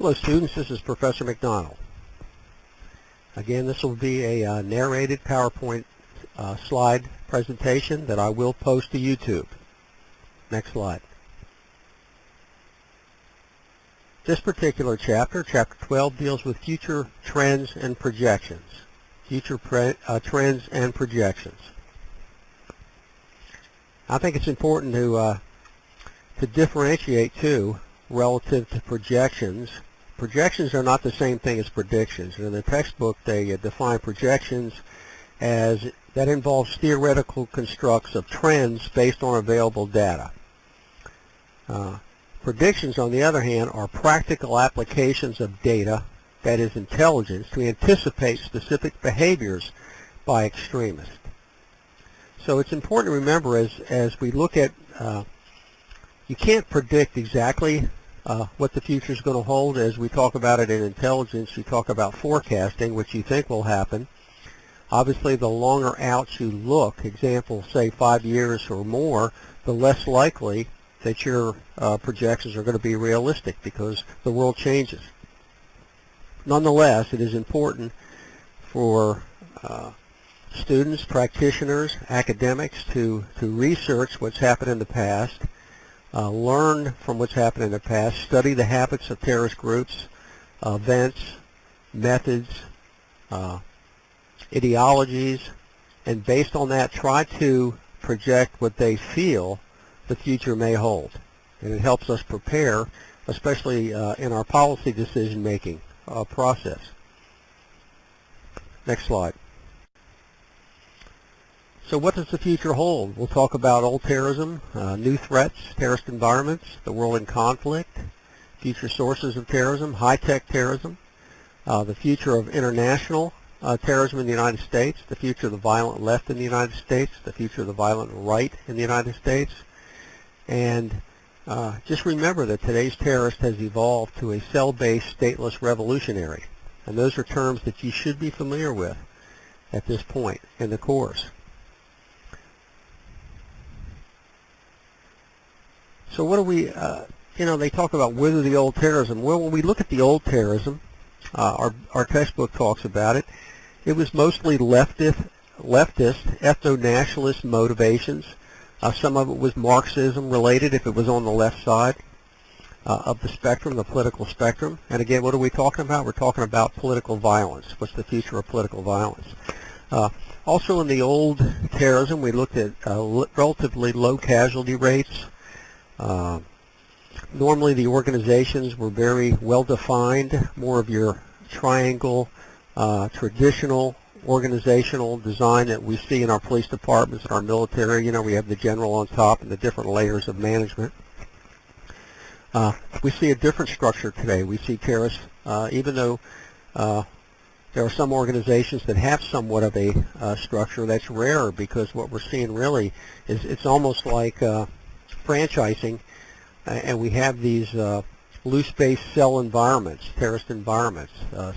Hello students, this is Professor McDonald. Again, this will be a narrated PowerPoint slide presentation that I will post to YouTube. Next slide. This particular chapter, Chapter 12, deals with future trends and projections. Trends and projections. I think it's important to differentiate too relative to projections. Projections are not the same thing as predictions. In the textbook, they define projections as that involves theoretical constructs of trends based on available data. Predictions, on the other hand, are practical applications of data, that is intelligence, to anticipate specific behaviors by extremists. So it's important to remember as we look at, you can't predict exactly what the future is going to hold. As we talk about it in intelligence, you talk about forecasting, which you think will happen. Obviously, the longer out you look, example, say 5 years or more, the less likely that your projections are going to be realistic because the world changes. Nonetheless, it is important for students, practitioners, academics to research what's happened in the past, learn from what's happened in the past, study the habits of terrorist groups, events, methods, ideologies, and based on that try to project what they feel the future may hold. And it helps us prepare, especially in our policy decision-making process. Next slide. So what does the future hold? We'll talk about old terrorism, new threats, terrorist environments, the world in conflict, future sources of terrorism, high-tech terrorism, the future of international terrorism in the United States, the future of the violent left in the United States, the future of the violent right in the United States. And just remember that today's terrorist has evolved to a cell-based stateless revolutionary. And those are terms that you should be familiar with at this point in the course. So what do we, they talk about whether the old terrorism. Well, when we look at the old terrorism, our textbook talks about it. It was mostly leftist, ethno-nationalist motivations. Some of it was Marxism related if it was on the left side of the spectrum, the political spectrum. And again, what are we talking about? We're talking about political violence. What's the future of political violence? Also in the old terrorism, we looked at relatively low casualty rates. Normally the organizations were very well defined, more of your triangle, traditional organizational design that we see in our police departments and our military. We have the general on top and the different layers of management. We see a different structure today. We see terrorists, even though there are some organizations that have somewhat of a structure, that's rare because what we're seeing really is it's almost like franchising, and we have these loose-based cell environments, terrorist environments,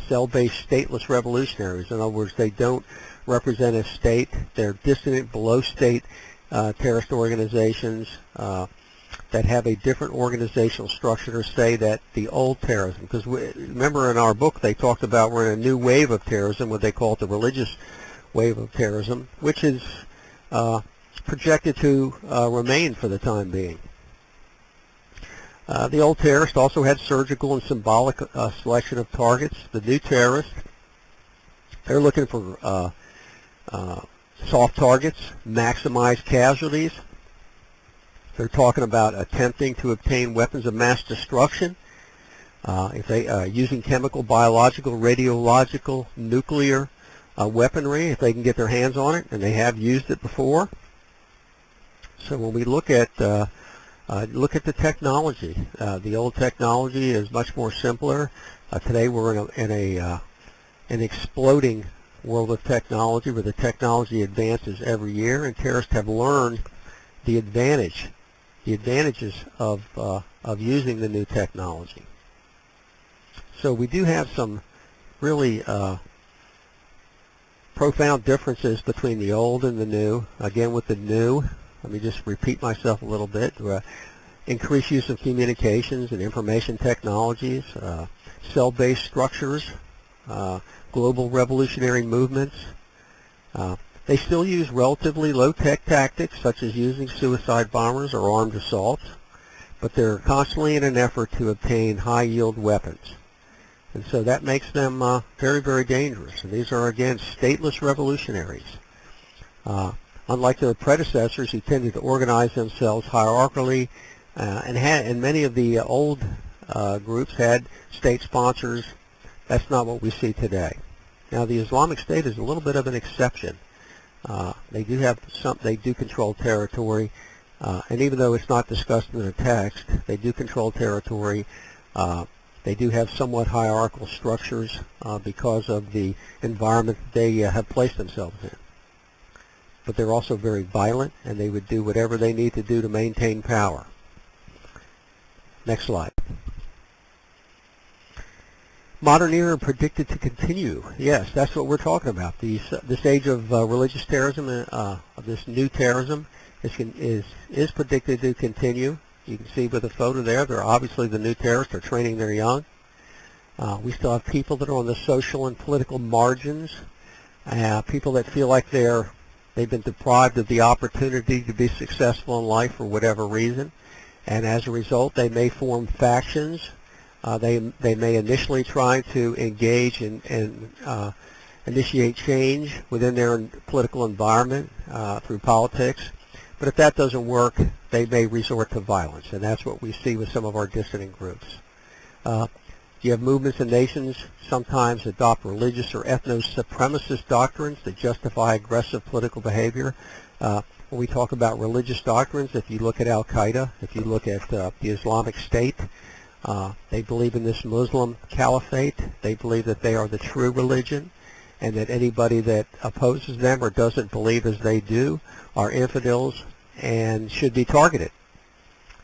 cell-based stateless revolutionaries. In other words, they don't represent a state. They're dissident, below-state terrorist organizations that have a different organizational structure to say that the old terrorism, because remember in our book they talked about we're in a new wave of terrorism, what they call it the religious wave of terrorism, which is projected to remain for the time being. The old terrorists also had surgical and symbolic selection of targets. The new terrorists, they're looking for soft targets, maximize casualties. They're talking about attempting to obtain weapons of mass destruction, if they using chemical, biological, radiological, nuclear weaponry, if they can get their hands on it, and they have used it before. So when we look at the technology, the old technology is much more simpler. Today we're in an exploding world of technology where the technology advances every year, and terrorists have learned the advantages of using the new technology. So we do have some really profound differences between the old and the new. Again, with the new, let me just repeat myself a little bit. increased use of communications and information technologies, cell-based structures, global revolutionary movements. They still use relatively low-tech tactics, such as using suicide bombers or armed assaults, but they're constantly in an effort to obtain high-yield weapons. And so that makes them very, very dangerous. And these are, again, stateless revolutionaries. Unlike their predecessors, who tended to organize themselves hierarchically, and many of the old groups had state sponsors. That's not what we see today. Now, the Islamic State is a little bit of an exception. They do control territory, and even though it's not discussed in the text, they do control territory. They do have somewhat hierarchical structures because of the environment they have placed themselves in. But they're also very violent, and they would do whatever they need to do to maintain power. Next slide. Modern era predicted to continue. Yes, that's what we're talking about. This age of religious terrorism, this new terrorism, is predicted to continue. You can see with the photo there, they're obviously the new terrorists. They're training their young. We still have people that are on the social and political margins, people that feel like they've been deprived of the opportunity to be successful in life for whatever reason, and as a result, they may form factions. They may initially try to engage and initiate change within their political environment through politics. But if that doesn't work, they may resort to violence, and that's what we see with some of our dissident groups. You have movements and nations sometimes adopt religious or ethno-supremacist doctrines that justify aggressive political behavior. When we talk about religious doctrines, if you look at Al-Qaeda, if you look at the Islamic State, they believe in this Muslim caliphate. They believe that they are the true religion, and that anybody that opposes them or doesn't believe as they do are infidels and should be targeted.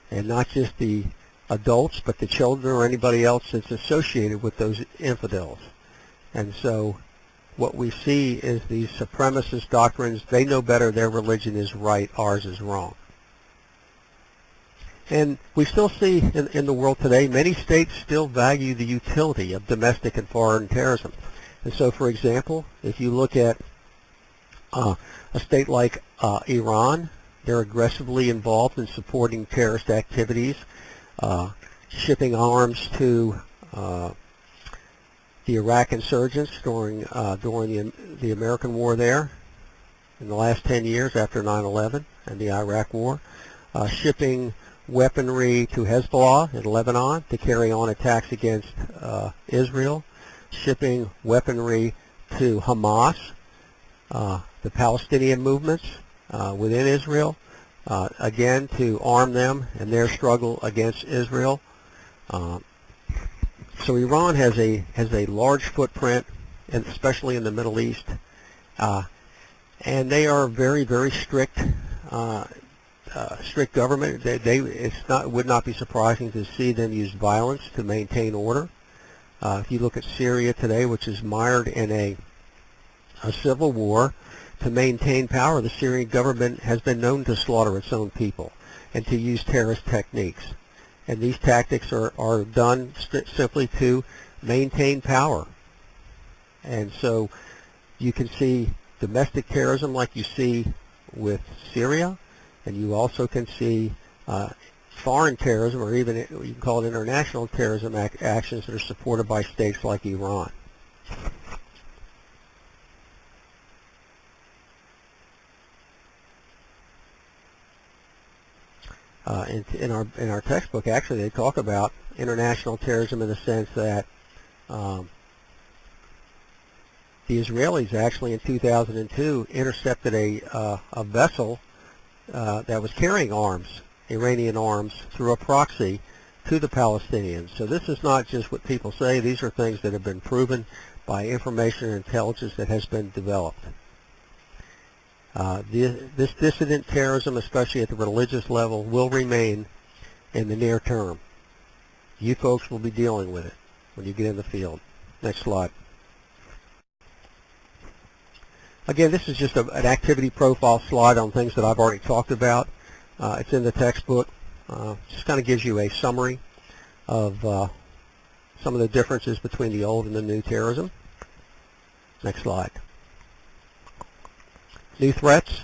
And not just the adults, but the children or anybody else that's associated with those infidels. And so what we see is these supremacist doctrines. They know better. Their religion is right. Ours is wrong. And we still see in the world today, many states still value the utility of domestic and foreign terrorism. And so, for example, if you look at a state like Iran, they're aggressively involved in supporting terrorist activities, shipping arms to the Iraq insurgents during the American war there in the last 10 years after 9/11 and the Iraq war, shipping weaponry to Hezbollah in Lebanon to carry on attacks against Israel, shipping weaponry to Hamas, the Palestinian movements within Israel, again to arm them in their struggle against Israel. So Iran has a large footprint, and especially in the Middle East, and they are very, very strict. Strict government. Would not be surprising to see them use violence to maintain order. If you look at Syria today, which is mired in a civil war, to maintain power, the Syrian government has been known to slaughter its own people and to use terrorist techniques. And these tactics are done simply to maintain power. And so you can see domestic terrorism like you see with Syria, and you also can see foreign terrorism, or even you can call it international terrorism actions that are supported by states like Iran. In our textbook, actually, they talk about international terrorism in the sense that the Israelis actually in 2002 intercepted a vessel that was carrying arms, Iranian arms, through a proxy to the Palestinians. So this is not just what people say. These are things that have been proven by information and intelligence that has been developed. This dissident terrorism, especially at the religious level, will remain in the near term. You folks will be dealing with it when you get in the field. Next slide. Again, this is just an activity profile slide on things that I've already talked about. It's in the textbook. Just kind of gives you a summary of some of the differences between the old and the new terrorism. Next slide. New threats.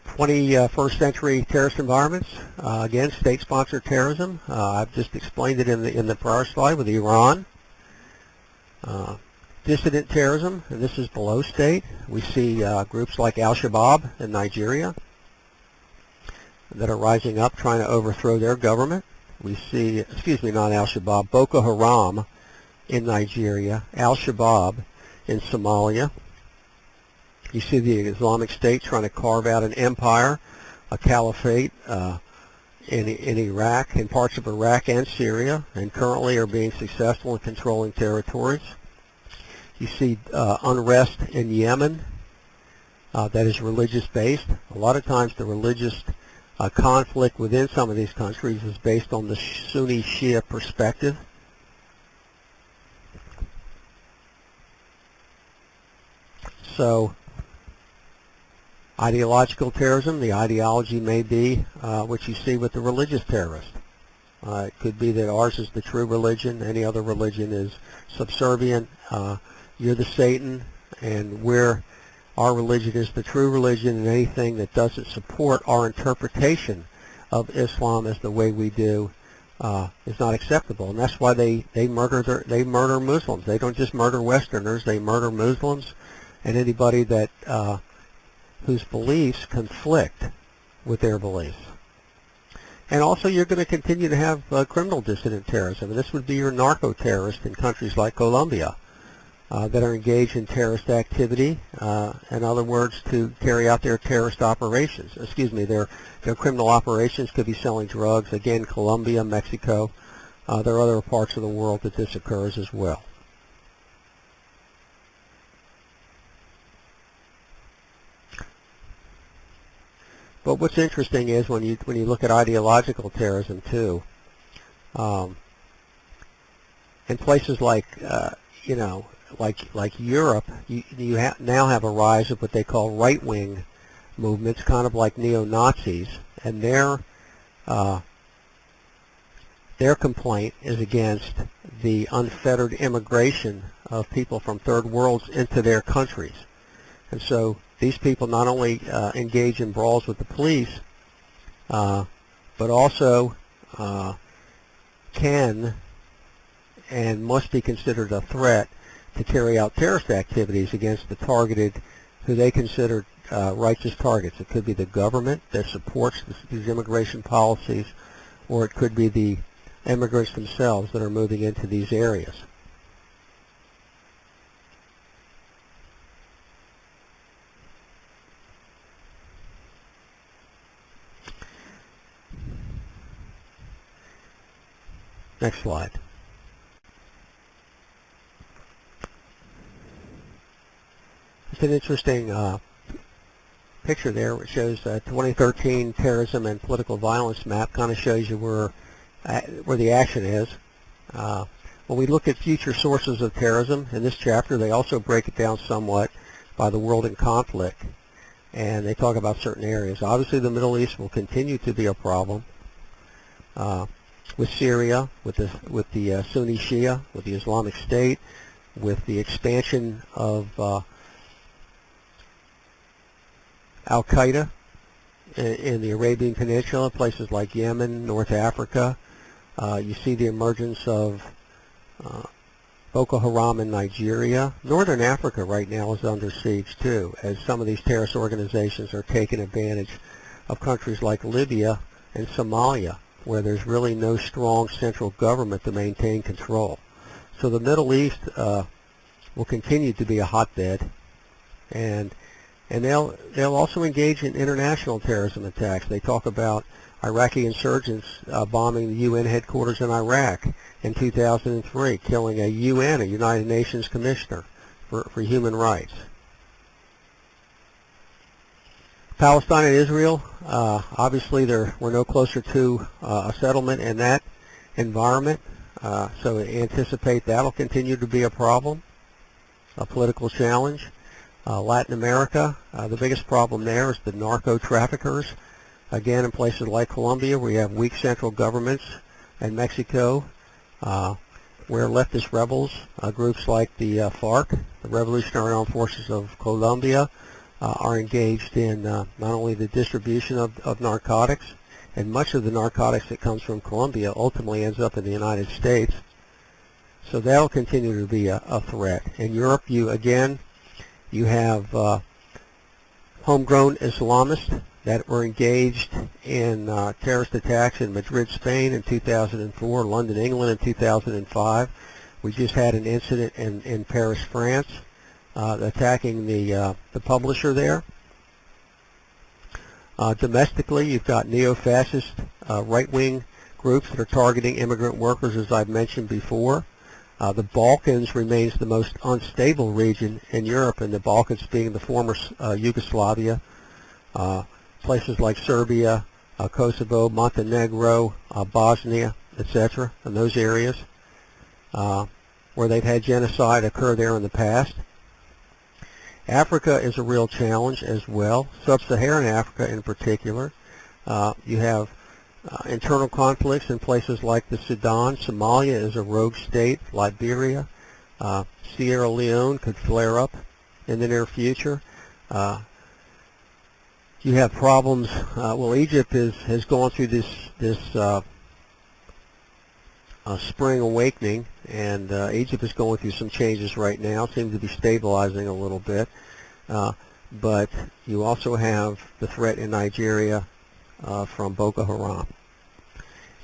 21st century terrorist environments. Again, state-sponsored terrorism. I've just explained it in the prior slide with Iran. Dissident terrorism, and this is below state. We see groups like Al-Shabaab in Nigeria that are rising up trying to overthrow their government. We see, not Al-Shabaab, Boko Haram in Nigeria, Al-Shabaab in Somalia. You see the Islamic State trying to carve out an empire, a caliphate in Iraq, in parts of Iraq and Syria, and currently are being successful in controlling territories. You see unrest in Yemen that is religious-based. A lot of times the religious conflict within some of these countries is based on the Sunni Shia perspective. So ideological terrorism, the ideology may be what you see with the religious terrorist. It could be that ours is the true religion, any other religion is subservient. You're the Satan, and our religion is the true religion, and anything that doesn't support our interpretation of Islam as the way we do is not acceptable. And that's why they murder Muslims. They don't just murder Westerners, they murder Muslims and anybody that whose beliefs conflict with their beliefs. And also you're going to continue to have criminal dissident terrorism, and this would be your narco-terrorists in countries like Colombia that are engaged in terrorist activity, in other words, to carry out their terrorist operations. Their criminal operations could be selling drugs. Again, Colombia, Mexico. There are other parts of the world that this occurs as well. But what's interesting is when you look at ideological terrorism too, in places like like Europe, you now have a rise of what they call right-wing movements, kind of like neo-Nazis, and their complaint is against the unfettered immigration of people from third worlds into their countries. And so these people not only engage in brawls with the police, but also can and must be considered a threat to carry out terrorist activities against the targeted, who they consider righteous targets. It could be the government that supports these immigration policies, or it could be the immigrants themselves that are moving into these areas. Next slide. It's an interesting picture there which shows 2013 terrorism and political violence map. Kind of shows you where the action is. When we look at future sources of terrorism in this chapter, they also break it down somewhat by the world in conflict, and they talk about certain areas. Obviously the Middle East will continue to be a problem. With Syria, with the Sunni Shia, with the Islamic State, with the expansion of Al-Qaeda in the Arabian Peninsula, places like Yemen, North Africa. You see the emergence of Boko Haram in Nigeria. Northern Africa right now is under siege too, as some of these terrorist organizations are taking advantage of countries like Libya and Somalia, where there's really no strong central government to maintain control. So the Middle East will continue to be a hotbed, and they'll also engage in international terrorism attacks. They talk about Iraqi insurgents bombing the UN headquarters in Iraq in 2003, killing a United Nations Commissioner for Human Rights. Palestine and Israel, obviously we're no closer to a settlement in that environment, so anticipate that'll continue to be a problem, a political challenge. Latin America, the biggest problem there is the narco traffickers Again, in places like Colombia, we have weak central governments, and Mexico, where leftist rebels, groups like the FARC, the Revolutionary Armed Forces of Colombia, are engaged in not only the distribution of narcotics, and much of the narcotics that comes from Colombia ultimately ends up in the United States. So that will continue to be a threat. In Europe, you have homegrown Islamists that were engaged in terrorist attacks in Madrid, Spain in 2004, London, England in 2005. We just had an incident in Paris, France, attacking the publisher there. Domestically, you've got neo-fascist right-wing groups that are targeting immigrant workers, as I've mentioned before. The Balkans remains the most unstable region in Europe, and the Balkans being the former Yugoslavia, places like Serbia, Kosovo, Montenegro, Bosnia, etc., in those areas where they've had genocide occur there in the past. Africa is a real challenge as well, sub-Saharan Africa in particular. You have internal conflicts in places like the Sudan. Somalia is a rogue state. Liberia, Sierra Leone could flare up in the near future. You have problems. Well, Egypt has gone through this spring awakening, and Egypt is going through some changes right now. Seems to be stabilizing a little bit. But you also have the threat in Nigeria from Boko Haram.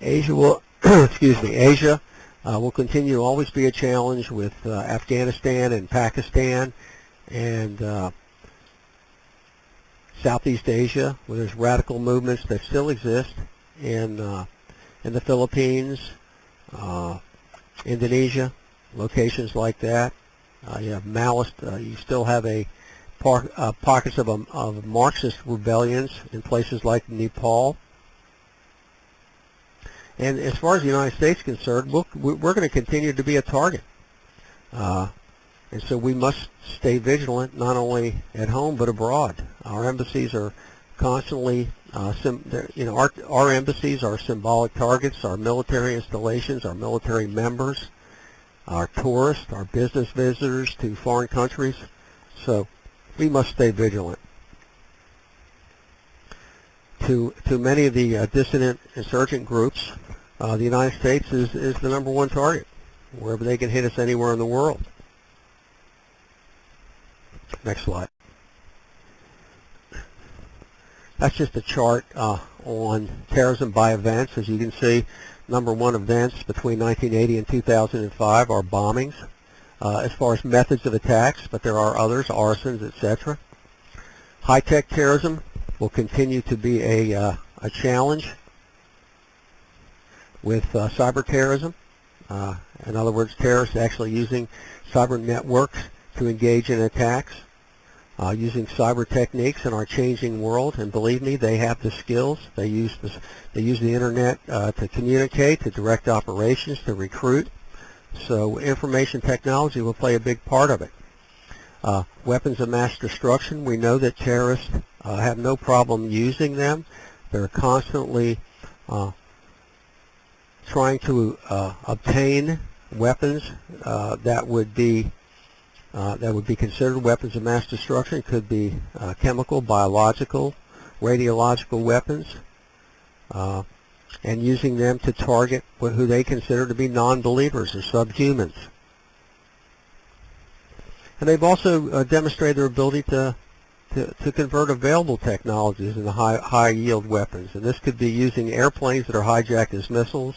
Asia will, Asia will continue to always be a challenge with Afghanistan and Pakistan and Southeast Asia, where there's radical movements that still exist in the Philippines, Indonesia, locations like that. You have Maoist. You still have pockets of Marxist rebellions in places like Nepal. And as far as the United States is concerned, we're going to continue to be a target. And so we must stay vigilant, not only at home but abroad. Our embassies are constantly, our embassies are symbolic targets. Our military installations, our military members, our tourists, our business visitors to foreign countries. So we must stay vigilant. To many of the dissident insurgent groups, the United States is the #1 target, wherever they can hit us anywhere in the world. Next slide. That's just a chart on terrorism by events. As you can see, #1 events between 1980 and 2005 are bombings. As far as methods of attacks, but there are others, arsons, etc. High-tech terrorism will continue to be a challenge with cyber terrorism. In other words, terrorists actually using cyber networks to engage in attacks, using cyber techniques in our changing world. And believe me, they have the skills. They use the internet to communicate, to direct operations, to recruit. So information technology will play a big part of it. Weapons of mass destruction, we know that terrorists have no problem using them. They're constantly trying to obtain weapons that would be considered weapons of mass destruction. It could be chemical, biological, radiological weapons, and using them to target who they consider to be non-believers or subhumans. And they've also demonstrated their ability to convert available technologies into high-yield weapons. And this could be using airplanes that are hijacked as missiles,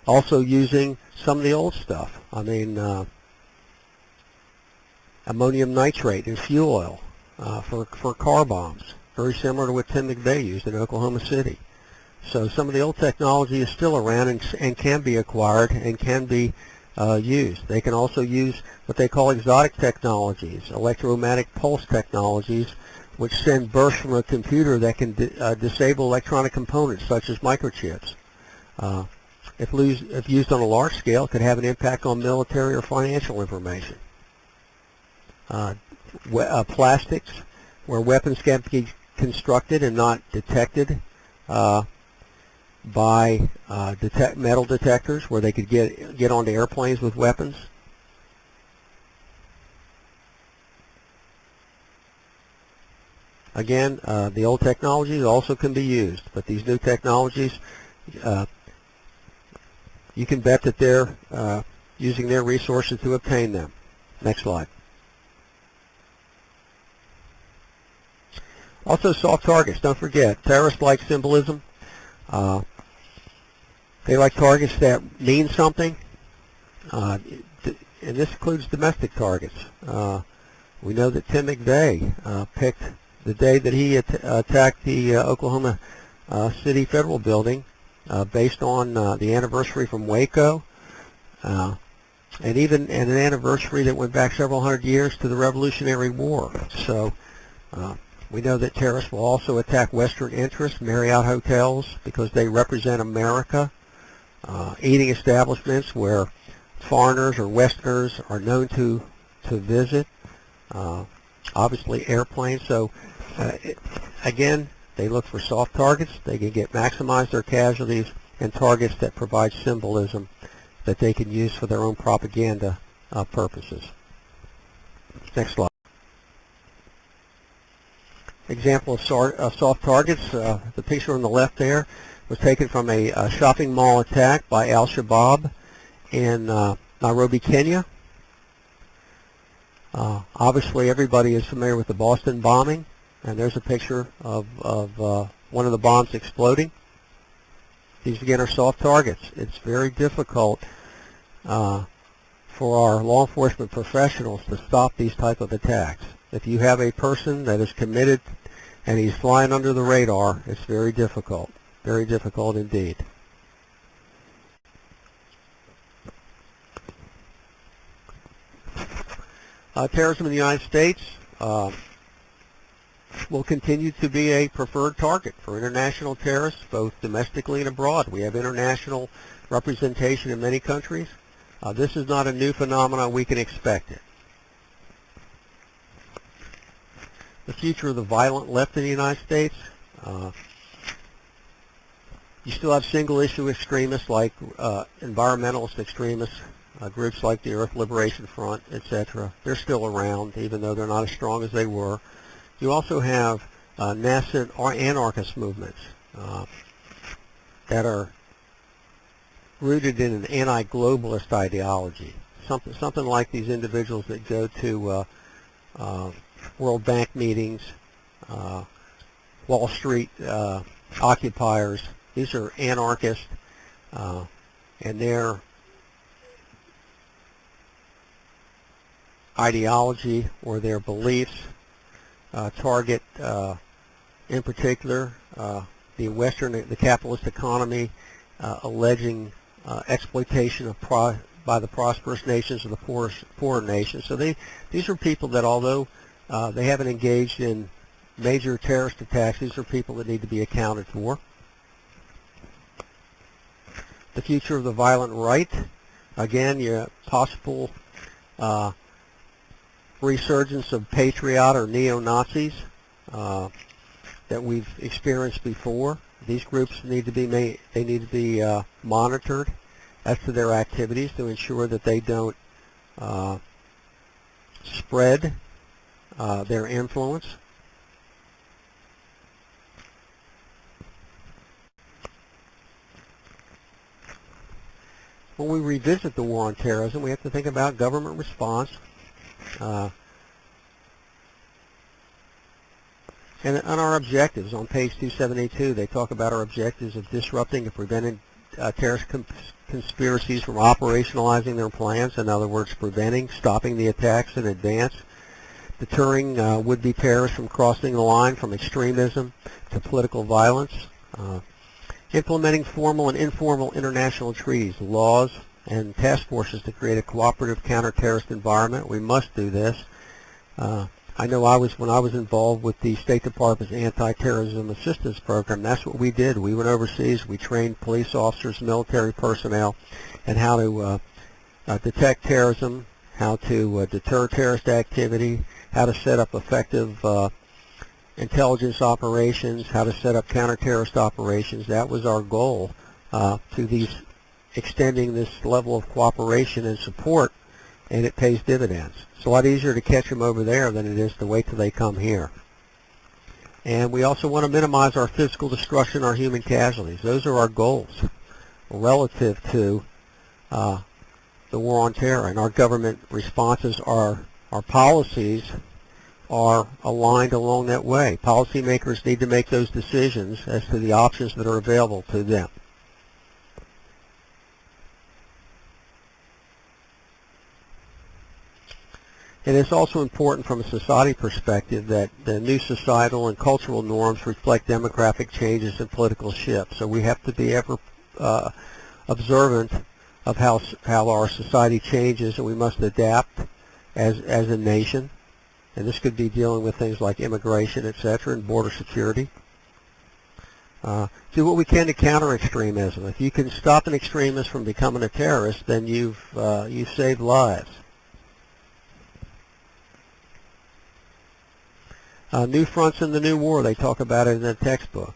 also using some of the old stuff. I mean, ammonium nitrate and fuel oil for car bombs, very similar to what Tim McVeigh used in Oklahoma City. So some of the old technology is still around and can be acquired and can be used. They can also use what they call exotic technologies, electromagnetic pulse technologies, which send bursts from a computer that can disable electronic components such as microchips. If used on a large scale, it could have an impact on military or financial information. Plastics, where weapons constructed and not detected by metal detectors, where they could get onto airplanes with weapons. Again, the old technologies also can be used, but these new technologies, you can bet that they're using their resources to obtain them. Next slide. Also, soft targets. Don't forget, terrorists like symbolism. They like targets that mean something, and this includes domestic targets. We know that Tim McVeigh picked the day that he attacked the Oklahoma City Federal Building based on the anniversary from Waco, and even an anniversary that went back several hundred years to the Revolutionary War. So we know that terrorists will also attack Western interests, Marriott hotels, because they represent America, eating establishments where foreigners or Westerners are known to visit, obviously airplanes. So again, they look for soft targets. They can maximize their casualties, and targets that provide symbolism that they can use for their own propaganda purposes. Next slide. Example of soft targets. The picture on the left there was taken from a shopping mall attack by Al-Shabaab in Nairobi, Kenya. Obviously, everybody is familiar with the Boston bombing, and there's a picture of one of the bombs exploding. These, again, are soft targets. It's very difficult for our law enforcement professionals to stop these type of attacks. If you have a person that is committed and he's flying under the radar, it's very difficult indeed. Terrorism in the United States will continue to be a preferred target for international terrorists, both domestically and abroad. We have international representation in many countries. This is not a new phenomenon. We can expect it. The future of the violent left in the United States. You still have single-issue extremists like environmentalist extremists, groups like the Earth Liberation Front, etc. They're still around, even though they're not as strong as they were. You also have nascent anarchist movements that are rooted in an anti-globalist ideology. Something like these individuals that go to World Bank meetings, Wall Street occupiers. These are anarchists, and their ideology or their beliefs target, in particular, the capitalist economy, alleging exploitation by the prosperous nations of the poorer nations. So these are people that, although they haven't engaged in major terrorist attacks, these are people that need to be accounted for. The future of the violent right. Again, your possible resurgence of patriot or neo-Nazis that we've experienced before. These groups need to be monitored as to their activities to ensure that they don't spread their influence. When we revisit the war on terrorism, we have to think about government response. And on our objectives, on page 272, they talk about our objectives of disrupting and preventing terrorist conspiracies from operationalizing their plans. In other words, stopping the attacks in advance, deterring would-be terrorists from crossing the line from extremism to political violence, implementing formal and informal international treaties, laws, and task forces to create a cooperative counter-terrorist environment. We must do this. I know when I was involved with the State Department's anti-terrorism assistance program, that's what we did. We went overseas. We trained police officers, military personnel, and how to detect terrorism, how to deter terrorist activity, how to set up effective intelligence operations, how to set up counter-terrorist operations. That was our goal to these extending this level of cooperation and support, and it pays dividends. It's a lot easier to catch them over there than it is to wait till they come here. And we also want to minimize our physical destruction, our human casualties. Those are our goals relative to the war on terror, and our government responses our policies are aligned along that way. Policymakers need to make those decisions as to the options that are available to them. And it's also important from a society perspective that the new societal and cultural norms reflect demographic changes and political shifts. So we have to be ever observant of how our society changes, and we must adapt as a nation. And this could be dealing with things like immigration, etc., and border security. Do what we can to counter extremism. If you can stop an extremist from becoming a terrorist, then you've saved lives. New fronts in the new war, they talk about it in the textbook.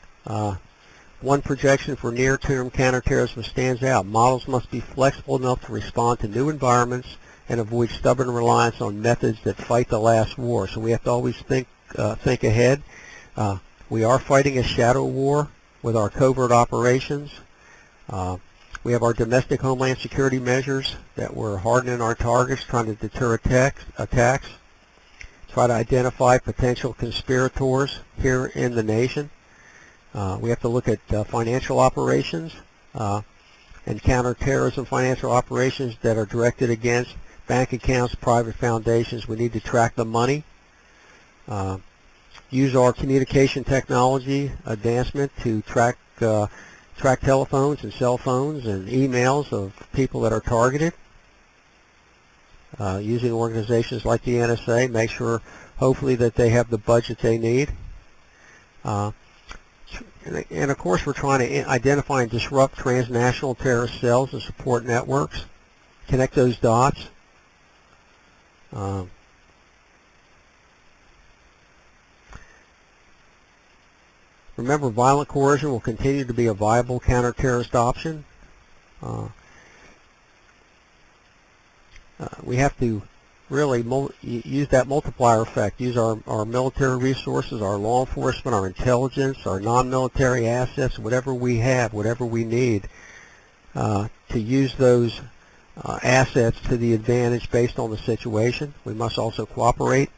One projection for near-term counterterrorism stands out. Models must be flexible enough to respond to new environments and avoid stubborn reliance on methods that fight the last war. So we have to always think ahead. We are fighting a shadow war with our covert operations. We have our domestic homeland security measures that we're hardening our targets, trying to deter attacks. Try to identify potential conspirators here in the nation. We have to look at financial operations and counterterrorism financial operations that are directed against bank accounts, private foundations. We need to track the money. Use our communication technology advancement to track telephones and cell phones and emails of people that are targeted. Using organizations like the NSA, make sure hopefully that they have the budget they need. And of course we're trying to identify and disrupt transnational terrorist cells and support networks, connect those dots. Remember, violent coercion will continue to be a viable counter-terrorist option. We have to really use that multiplier effect, use our military resources, our law enforcement, our intelligence, our non-military assets, whatever we have, whatever we need, to use those assets to the advantage based on the situation. We must also cooperate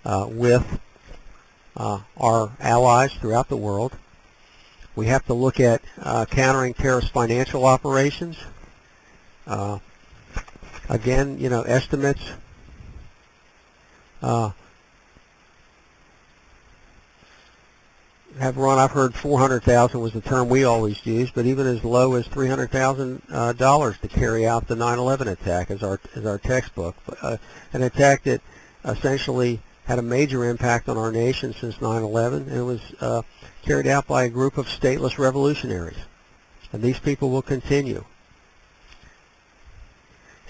with our allies throughout the world. We have to look at countering terrorist financial operations. Again, estimates have run, I've heard 400,000 was the term we always use, but even as low as $300,000 to carry out the 9/11 attack as our textbook. An attack that essentially had a major impact on our nation since 9/11, and it was carried out by a group of stateless revolutionaries. And these people will continue.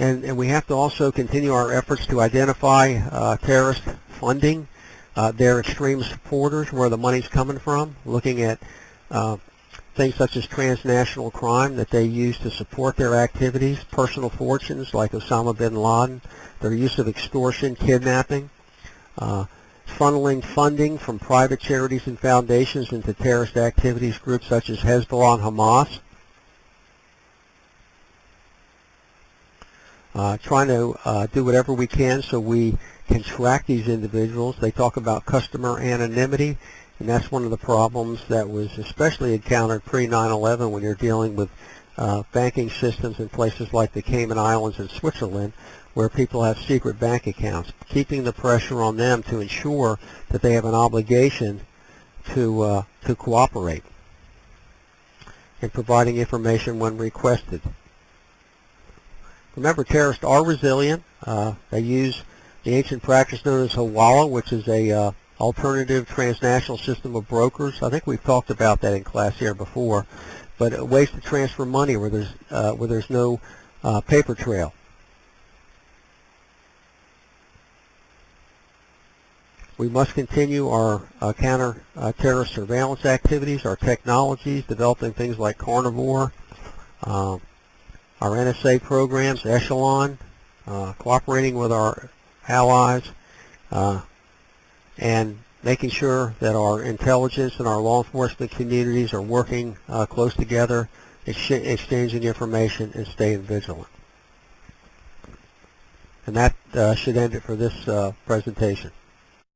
And we have to also continue our efforts to identify terrorist funding, their extreme supporters, where the money's coming from, looking at things such as transnational crime that they use to support their activities, personal fortunes like Osama bin Laden, their use of extortion, kidnapping, funneling funding from private charities and foundations into terrorist activities, groups such as Hezbollah and Hamas. Trying to do whatever we can so we can track these individuals. They talk about customer anonymity, and that's one of the problems that was especially encountered pre-9/11 when you're dealing with banking systems in places like the Cayman Islands and Switzerland, where people have secret bank accounts. Keeping the pressure on them to ensure that they have an obligation to cooperate and providing information when requested. Remember, terrorists are resilient. They use the ancient practice known as Hawala, which is a alternative transnational system of brokers. I think we've talked about that in class here before, but ways to transfer money where there's no paper trail. We must continue our counter-terrorist surveillance activities, our technologies, developing things like Carnivore, our NSA programs, Echelon, cooperating with our allies, and making sure that our intelligence and our law enforcement communities are working close together, exchanging information, and staying vigilant. And that should end it for this presentation.